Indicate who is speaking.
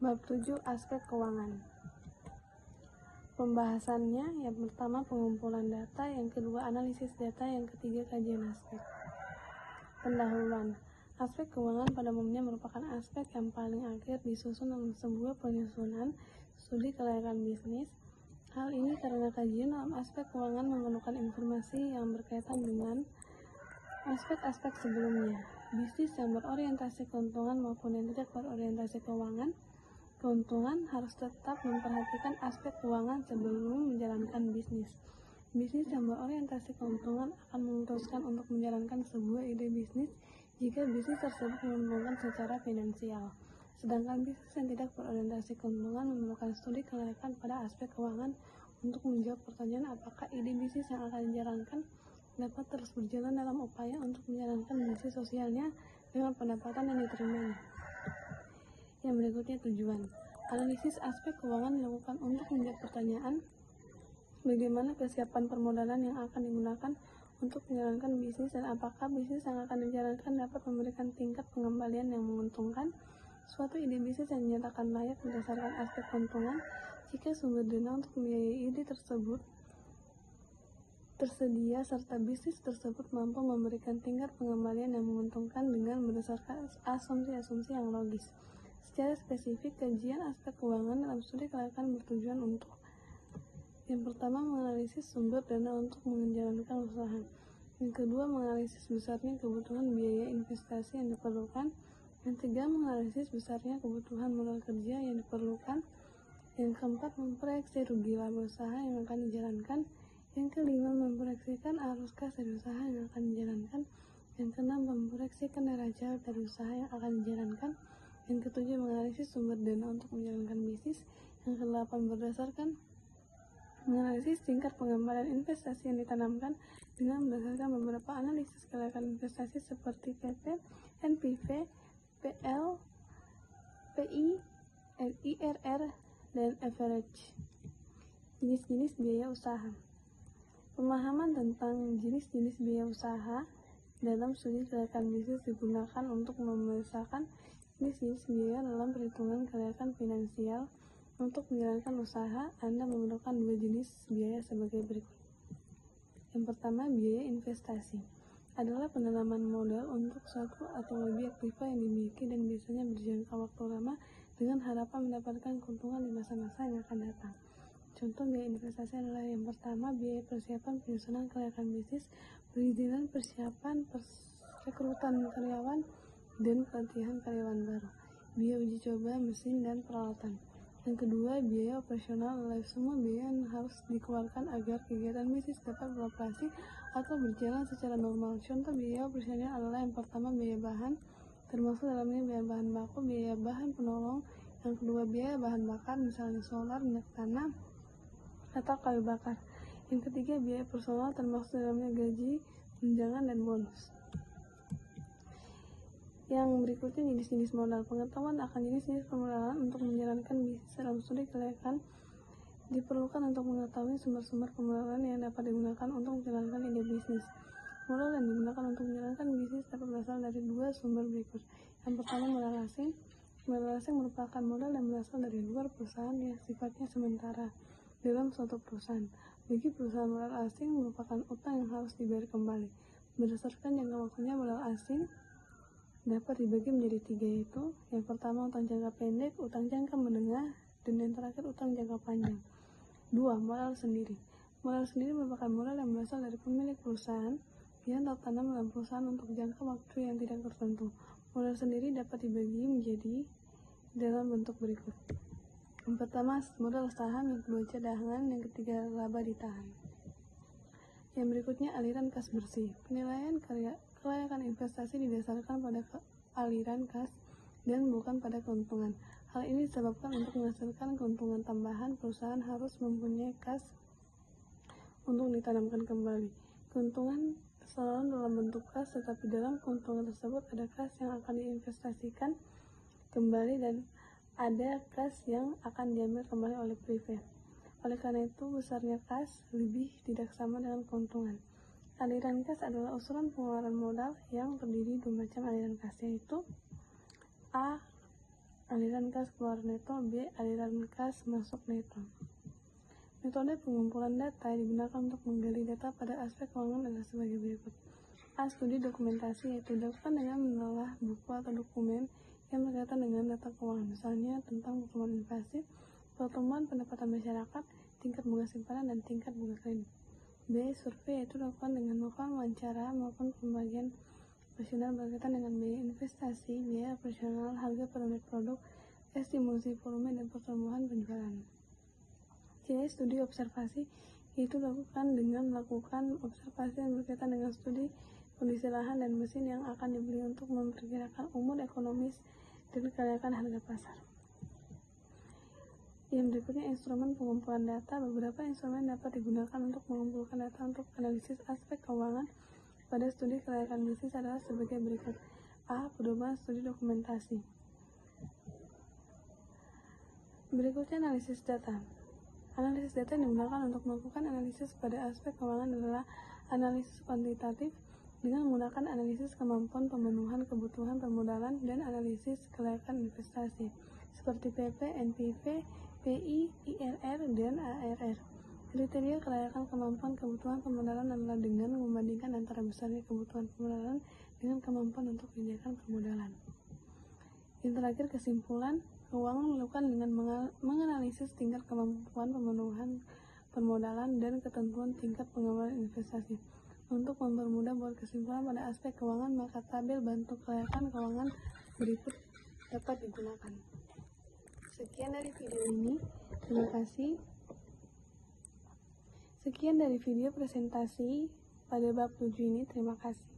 Speaker 1: Bab 7 Aspek keuangan. Pembahasannya, yang pertama pengumpulan data, yang kedua analisis data, yang ketiga kajian aspek. Pendahuluan. Aspek keuangan pada umumnya merupakan aspek yang paling akhir disusun dalam sebuah penyusunan studi kelayakan bisnis. Hal ini karena kajian dalam aspek keuangan memerlukan informasi yang berkaitan dengan aspek-aspek sebelumnya. Bisnis yang berorientasi keuntungan maupun yang tidak berorientasi keuangan. Keuntungan harus tetap memperhatikan aspek keuangan sebelum menjalankan bisnis. Bisnis yang berorientasi keuntungan akan memutuskan untuk menjalankan sebuah ide bisnis jika bisnis tersebut menguntungkan secara finansial. Sedangkan bisnis yang tidak berorientasi keuntungan memerlukan studi kelayakan pada aspek keuangan untuk menjawab pertanyaan apakah ide bisnis yang akan dijalankan dapat terus berjalan dalam upaya untuk menjalankan bisnis sosialnya dengan pendapatan yang diterimanya. Yang berikutnya tujuan. Analisis aspek keuangan dilakukan untuk menjawab pertanyaan bagaimana kesiapan permodalan yang akan digunakan untuk menjalankan bisnis dan apakah bisnis yang akan dijalankan dapat memberikan tingkat pengembalian yang menguntungkan. Suatu ide bisnis yang dinyatakan layak berdasarkan aspek keuntungan jika sumber dana untuk membiayai ide tersebut tersedia serta bisnis tersebut mampu memberikan tingkat pengembalian yang menguntungkan dengan berdasarkan asumsi-asumsi yang logis. Secara spesifik, kajian aspek keuangan dalam studi kelayakan bertujuan untuk yang pertama, menganalisis sumber dana untuk menjalankan usaha. Yang kedua, menganalisis besarnya kebutuhan biaya investasi yang diperlukan. Yang ketiga, menganalisis besarnya kebutuhan modal kerja yang diperlukan. Yang keempat, memproyeksi rugi laba usaha yang akan dijalankan. Yang kelima, memproyeksikan arus kas dari usaha yang akan dijalankan. Yang keenam, memproyeksikan neraca dari usaha yang akan dijalankan. Yang ketujuh, menganalisis sumber dana untuk menjalankan bisnis. Yang kedelapan, berdasarkan menganalisis tingkat pengembalian investasi yang ditanamkan dengan berdasarkan beberapa analisis kelayakan investasi seperti PP, NPV, PL, PI, IRR, dan average. Jenis-jenis biaya usaha. Pemahaman tentang jenis-jenis biaya usaha dalam studi kelayakan bisnis digunakan untuk memisahkan jenis-jenis biaya dalam perhitungan kelayakan finansial. Untuk menjalankan usaha, Anda memerlukan dua jenis biaya sebagai berikut. Yang pertama, biaya investasi adalah penanaman modal untuk satu atau lebih aktiva yang dimiliki dan biasanya berjangka waktu lama dengan harapan mendapatkan keuntungan di masa-masa yang akan datang. Contoh biaya investasi adalah yang pertama, biaya persiapan penyusunan kelayakan bisnis, perizinan persiapan rekrutan karyawan, dan pelatihan karyawan baru. Biaya uji coba mesin dan peralatan. Yang kedua, biaya operasional adalah semua biaya yang harus dikeluarkan agar kegiatan bisnis dapat beroperasi atau berjalan secara normal. Contoh biaya operasional adalah yang pertama, biaya bahan, termasuk dalamnya biaya bahan baku, biaya bahan penolong. Yang kedua, biaya bahan bakar, misalnya solar, minyak tanah, atau kayu bakar. Yang ketiga, biaya personal, termasuk dalamnya gaji, tunjangan, dan bonus. Yang berikutnya, jenis-jenis modal. Pengetahuan akan jenis-jenis permodalan untuk menjalankan bisnis dalam studi kelayakan diperlukan untuk mengetahui sumber-sumber permodalan yang dapat digunakan untuk menjalankan ide bisnis. Modal yang digunakan untuk menjalankan bisnis dapat berasal dari dua sumber berikut. Yang pertama, modal asing. Modal asing merupakan modal yang berasal dari luar perusahaan yang sifatnya sementara dalam suatu perusahaan. Bagi perusahaan, modal asing merupakan utang yang harus dibayar kembali. Berdasarkan jangka waktunya, modal asing dapat dibagi menjadi tiga, yaitu yang pertama, utang jangka pendek, utang jangka menengah, dan yang terakhir, utang jangka panjang. 2. Modal sendiri. Modal sendiri merupakan modal yang berasal dari pemilik perusahaan yang tertanam dalam perusahaan untuk jangka waktu yang tidak tertentu. Modal sendiri dapat dibagi menjadi dalam bentuk berikut. Yang pertama, modal saham, yang kedua cadangan, yang ketiga laba ditahan. Yang berikutnya, aliran kas bersih. Penilaian kelayakan investasi didasarkan pada aliran kas dan bukan pada keuntungan. Hal ini disebabkan untuk menghasilkan keuntungan tambahan, perusahaan harus mempunyai kas untuk ditanamkan kembali. Keuntungan selalu dalam bentuk kas, tetapi dalam keuntungan tersebut ada kas yang akan diinvestasikan kembali dan ada kas yang akan diambil kembali oleh privat. Oleh karena itu, besarnya kas lebih tidak sama dengan keuntungan. Aliran kas adalah usulan pengeluaran modal yang terdiri dua macam aliran kas, yaitu A. aliran kas keluar neto, B. aliran kas masuk neto. Metode pengumpulan data yang digunakan untuk menggali data pada aspek keuangan adalah sebagai berikut. A. Studi dokumentasi, yaitu dilakukan dengan menelaah buku atau dokumen yang berkaitan dengan data keuangan, misalnya tentang pertumbuhan inflasi, pertumbuhan pendapatan masyarakat, tingkat bunga simpanan, dan tingkat bunga kredit. B. Survei, yaitu dilakukan dengan melakukan wawancara maupun pembagian operasional berkaitan dengan biaya investasi, biaya operasional, harga per unit produk, estimasi volume, dan pertumbuhan penjualan. C. Studi observasi, yaitu dilakukan dengan melakukan observasi yang berkaitan dengan studi kondisi lahan dan mesin yang akan dibeli untuk memperkirakan umur ekonomis dan kelayakan harga pasar. Yang berikutnya, instrumen pengumpulan data. Beberapa instrumen dapat digunakan untuk mengumpulkan data untuk analisis aspek keuangan pada studi kelayakan bisnis adalah sebagai berikut. A. Pedoman studi dokumentasi. Berikutnya, analisis data. Analisis data yang digunakan untuk melakukan analisis pada aspek keuangan adalah analisis kuantitatif dengan menggunakan analisis kemampuan pemenuhan kebutuhan permodalan dan analisis kelayakan investasi seperti PP, NPV, PI, IRR, dan ARR. Kriteria kelayakan kemampuan kebutuhan permodalan adalah dengan membandingkan antara besarnya kebutuhan permodalan dengan kemampuan untuk menyediakan permodalan. Yang terakhir, kesimpulan. Keuangan dilakukan dengan menganalisis tingkat kemampuan pemenuhan permodalan dan ketentuan tingkat pengembangan investasi. Untuk mempermudah buat kesimpulan pada aspek keuangan, maka tabel bantu kelayakan keuangan berikut dapat digunakan. Sekian dari video ini. Terima kasih. Sekian dari video presentasi pada bab 7 ini. Terima kasih.